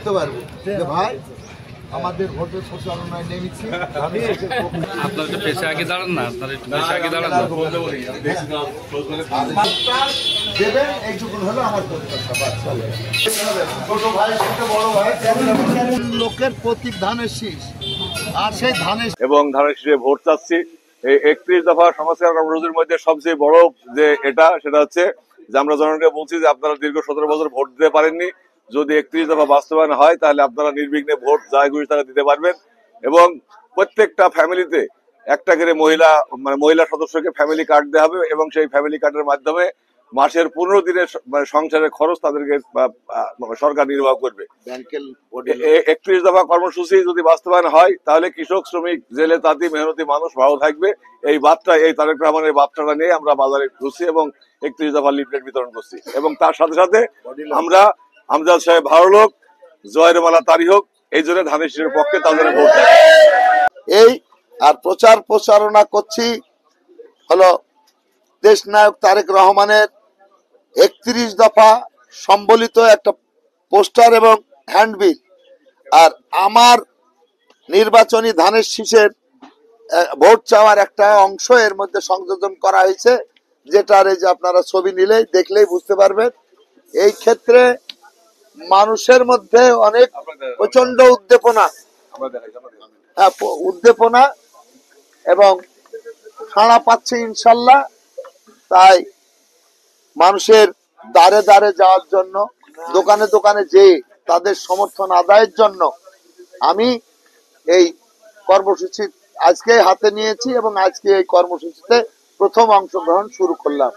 বুঝতে পারবো যে ভাই আমাদের ভোটের প্রচারণায় নেমেছি। আপনার তো পেশা আগে দাঁড়ান না, আপনার একটু পেশা আগে দাঁড়ান না। দেবেন এইটুকুন হলো আমার ছোট ভাই বড় ভাই লোকের প্রতীক ধানের শীষ, আর সেই ধানের এবং ধানের শীষে ভোট চাচ্ছি। এই 31 দফা সংস্কার কর্মসূচির মধ্যে সবচেয়ে বড় যে সেটা হচ্ছে যে আমরা জনগণকে বলছি যে আপনারা দীর্ঘ 17 বছর ভোট দিতে পারেননি, যদি 31 দফা বাস্তবায়ন হয় তাহলে আপনারা নির্বিঘ্নে ভোট যাই খুশি তারা দিতে পারবেন। এবং প্রত্যেকটা ফ্যামিলিতে একটা করে মহিলা সদস্যকে ফ্যামিলি কার্ড দেওয়া হবে এবং সেই ফ্যামিলি কার্ডের মাধ্যমে মাসের 15 দিনের সংসারের খরচ তাদেরকে সরকার নির্বাহ করবে। 31 দফা কর্মসূচি যদি বাস্তবায়ন হয় তাহলে কৃষক, শ্রমিক, জেলে, তাঁতি, মেহনতি মানুষ ভালো থাকবে। এই তারেক রহমানের বার্তাটা নিয়ে আমরা বাজারে ঘুরছি এবং 31 দফা লিফলেট বিতরণ করছি। এবং তার সাথে সাথে আমরা আমজাদ সাহেব ভালো লোক, জয়ের মালা তারি হোক, এই জন্য ধানের শীষের পক্ষে তাদের ভোট এই আর প্রচারণা করছি হলো দেশ নায়ক তারেক রহমানের 31 দফা সম্বলিত একটা পোস্টার এবং হ্যান্ডবিল, আর আমার নির্বাচনী ধানের শীষের ভোট চাওয়ার একটা অংশ এর মধ্যে সংযোজন করা হয়েছে, যেটার এই যে আপনারা ছবি দেখলেই বুঝতে পারবেন। এই ক্ষেত্রে মানুষের মধ্যে অনেক প্রচন্ড উদ্দীপনা এবং সাড়া পাচ্ছে ইনশাল্লাহ। তাই মানুষের দ্বারে দ্বারে যাওয়ার জন্য, দোকানে দোকানে যেয়ে তাদের সমর্থন আদায়ের জন্য আমি এই কর্মসূচি আজকে হাতে নিয়েছি এবং আজকে এই কর্মসূচিতে প্রথম অংশগ্রহণ শুরু করলাম।